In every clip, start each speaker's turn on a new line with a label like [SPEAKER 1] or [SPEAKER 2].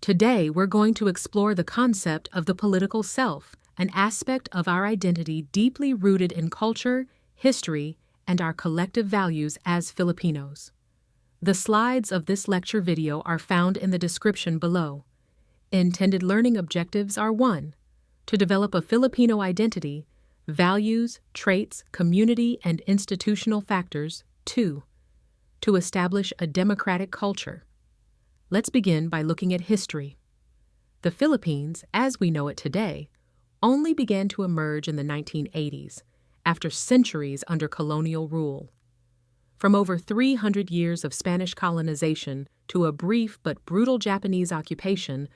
[SPEAKER 1] Today, we're going to explore the concept of the political self, an aspect of our identity deeply rooted in culture, history, and our collective values as Filipinos. The slides of this lecture video are found in the description below. Intended learning objectives are 1. To develop a Filipino identity, values, traits, community, and institutional factors. 2. To establish a democratic culture. Let's begin by looking at history. The Philippines, as we know it today, only began to emerge in the 1980s, after centuries under colonial rule. From over 300 years of Spanish colonization to a brief but brutal Japanese occupation,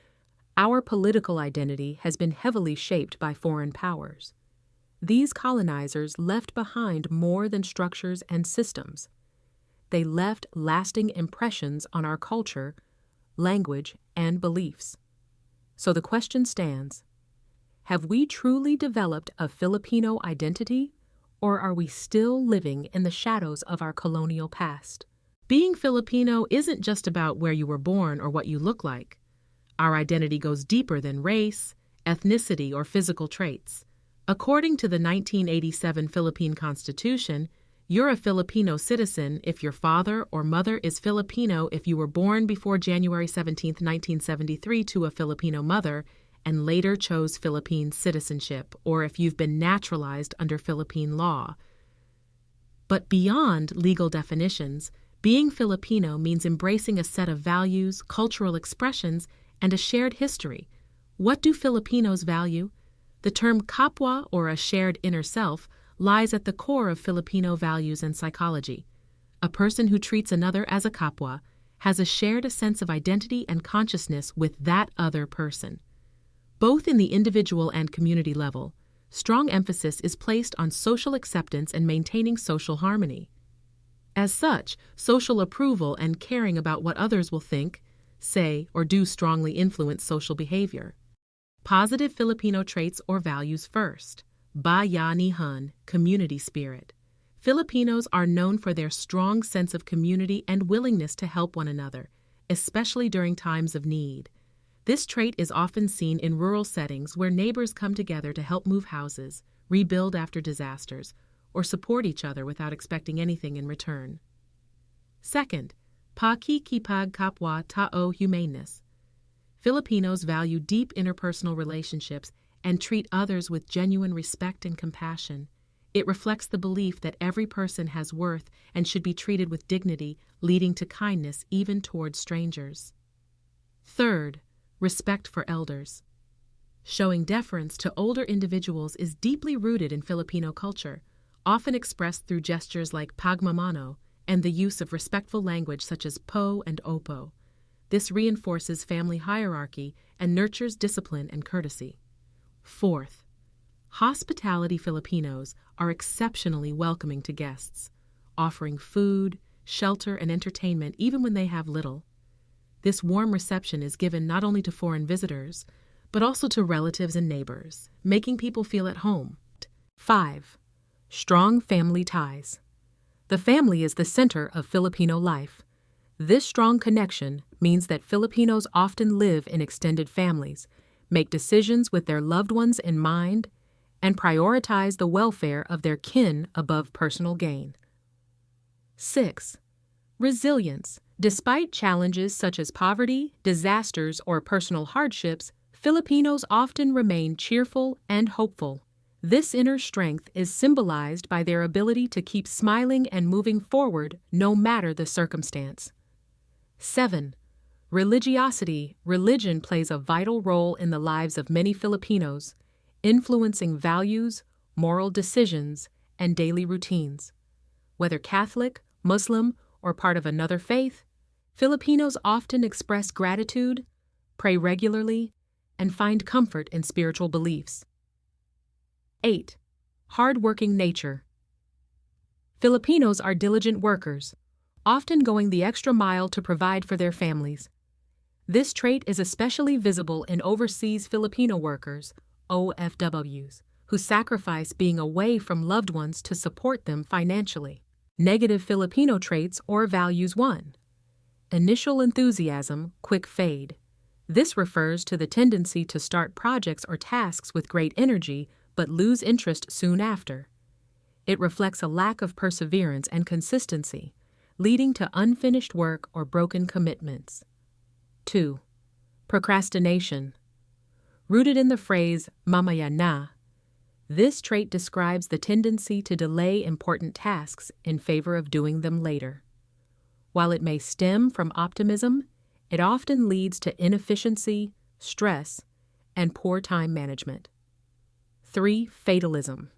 [SPEAKER 1] our political identity has been heavily shaped by foreign powers. These colonizers left behind more than structures and systems. They left lasting impressions on our culture, language, and beliefs. So the question stands: have we truly developed a Filipino identity, or are we still living in the shadows of our colonial past? Being Filipino isn't just about where you were born or what you look like. Our identity goes deeper than race, ethnicity, or physical traits. According to the 1987 Philippine Constitution, you're a Filipino citizen if your father or mother is Filipino if you were born before January 17, 1973 to a Filipino mother and later chose Philippine citizenship, or if you've been naturalized under Philippine law. But beyond legal definitions, being Filipino means embracing a set of values, cultural expressions, and a shared history. What do Filipinos value? The term kapwa, or a shared inner self, lies at the core of Filipino values and psychology. A person who treats another as a kapwa has a shared sense of identity and consciousness with that other person. Both in the individual and community level, strong emphasis is placed on social acceptance and maintaining social harmony. As such, social approval and caring about what others will think, say, or do strongly influence social behavior. Positive Filipino traits or values first. Bayanihan, community spirit. Filipinos are known for their strong sense of community and willingness to help one another, especially during times of need. This trait is often seen in rural settings where neighbors come together to help move houses, rebuild after disasters, or support each other without expecting anything in return. Second, pakikipagkapwa-tao humaneness. Filipinos value deep interpersonal relationships and treat others with genuine respect and compassion. It reflects the belief that every person has worth and should be treated with dignity, leading to kindness even toward strangers. Third, respect for elders. Showing deference to older individuals is deeply rooted in Filipino culture, often expressed through gestures like pagmamano and the use of respectful language such as po and opo. This reinforces family hierarchy and nurtures discipline and courtesy. Fourth, hospitality. Filipinos are exceptionally welcoming to guests, offering food, shelter, and entertainment even when they have little. This warm reception is given not only to foreign visitors, but also to relatives and neighbors, making people feel at home. 5. Strong family ties. The family is the center of Filipino life. This strong connection means that Filipinos often live in extended families, make decisions with their loved ones in mind, and prioritize the welfare of their kin above personal gain. 6. Resilience. Despite challenges such as poverty, disasters, or personal hardships, Filipinos often remain cheerful and hopeful. This inner strength is symbolized by their ability to keep smiling and moving forward no matter the circumstance. 7. Religiosity. Religion plays a vital role in the lives of many Filipinos, influencing values, moral decisions, and daily routines. Whether Catholic, Muslim, or part of another faith, Filipinos often express gratitude, pray regularly, and find comfort in spiritual beliefs. 8. Hard-working nature. Filipinos are diligent workers, often going the extra mile to provide for their families. This trait is especially visible in overseas Filipino workers, OFWs, who sacrifice being away from loved ones to support them financially. Negative Filipino traits or values. 1. Initial enthusiasm, quick fade. This refers to the tendency to start projects or tasks with great energy but lose interest soon after. It reflects a lack of perseverance and consistency, leading to unfinished work or broken commitments. 2. Procrastination. Rooted in the phrase mamaya na, this trait describes the tendency to delay important tasks in favor of doing them later. While it may stem from optimism, it often leads to inefficiency, stress, and poor time management. 3. Fatalism.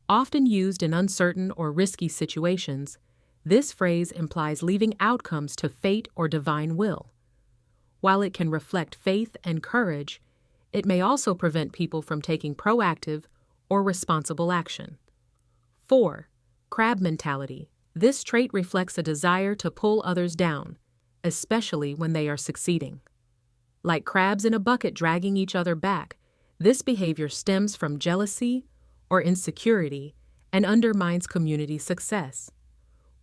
[SPEAKER 1] Often used in uncertain or risky situations, this phrase implies leaving outcomes to fate or divine will. While it can reflect faith and courage, it may also prevent people from taking proactive or responsible action. 4. Crab mentality. This trait reflects a desire to pull others down, especially when they are succeeding. Like crabs in a bucket dragging each other back, this behavior stems from jealousy or insecurity and undermines community success.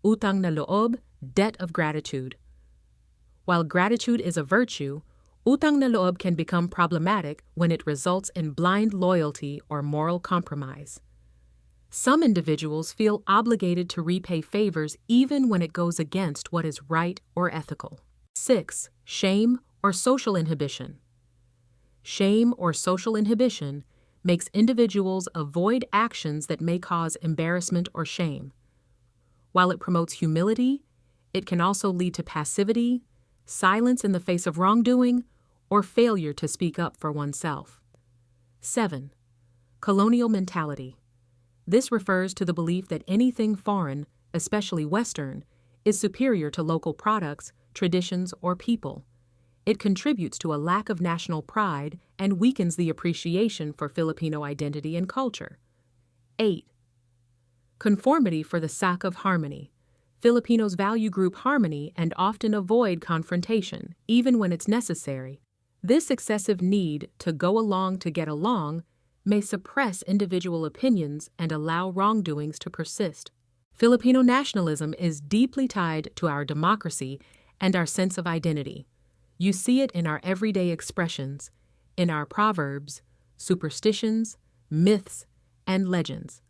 [SPEAKER 1] Utang na loob, debt of gratitude. While gratitude is a virtue, utang na loob can become problematic when it results in blind loyalty or moral compromise. Some individuals feel obligated to repay favors even when it goes against what is right or ethical. 6. Shame or social inhibition. Shame or social inhibition makes individuals avoid actions that may cause embarrassment or shame. While it promotes humility, it can also lead to passivity, silence in the face of wrongdoing, or failure to speak up for oneself. 7. Colonial mentality. This refers to the belief that anything foreign, especially Western, is superior to local products, traditions, or people. It contributes to a lack of national pride and weakens the appreciation for Filipino identity and culture. 8. Conformity for the sake of harmony. Filipinos value group harmony and often avoid confrontation, even when it's necessary. This excessive need to go along to get along may suppress individual opinions and allow wrongdoings to persist. Filipino nationalism is deeply tied to our democracy and our sense of identity. You see it in our everyday expressions, in our proverbs, superstitions, myths, and legends.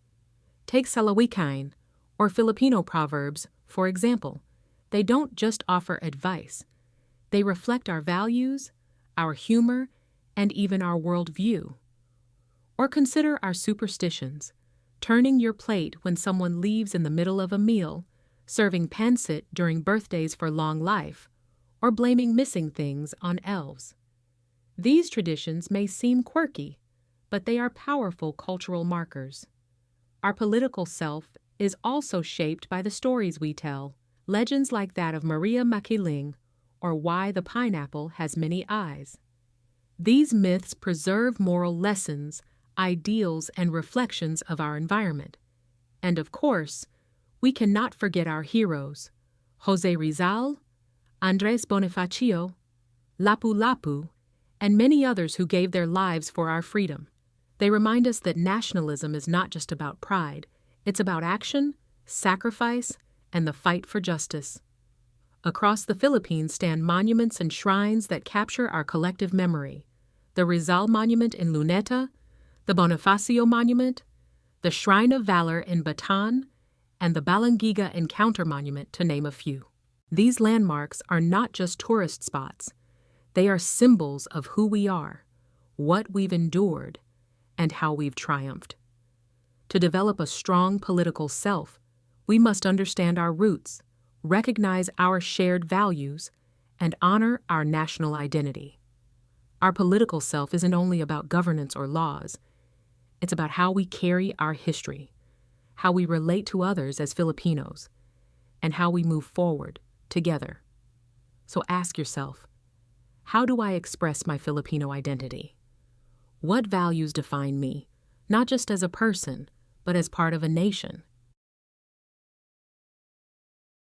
[SPEAKER 1] Take Salawikain, or Filipino proverbs, for example. They don't just offer advice. They reflect our values, our humor, and even our worldview. Or consider our superstitions, turning your plate when someone leaves in the middle of a meal, serving pancit during birthdays for long life, or blaming missing things on elves. These traditions may seem quirky, but they are powerful cultural markers. Our political self is also shaped by the stories we tell, legends like that of Maria Makiling, or Why the Pineapple Has Many Eyes. These myths preserve moral lessons, ideals, and reflections of our environment. And of course, we cannot forget our heroes, Jose Rizal, Andres Bonifacio, Lapu-Lapu, and many others who gave their lives for our freedom. They remind us that nationalism is not just about pride, it's about action, sacrifice, and the fight for justice. Across the Philippines stand monuments and shrines that capture our collective memory. The Rizal Monument in Luneta, the Bonifacio Monument, the Shrine of Valor in Bataan, and the Balangiga Encounter Monument, to name a few. These landmarks are not just tourist spots. They are symbols of who we are, what we've endured, and how we've triumphed. To develop a strong political self, we must understand our roots, recognize our shared values, and honor our national identity. Our political self isn't only about governance or laws. It's about how we carry our history, how we relate to others as Filipinos, and how we move forward together. So ask yourself, how do I express my Filipino identity? What values define me, not just as a person, but as part of a nation?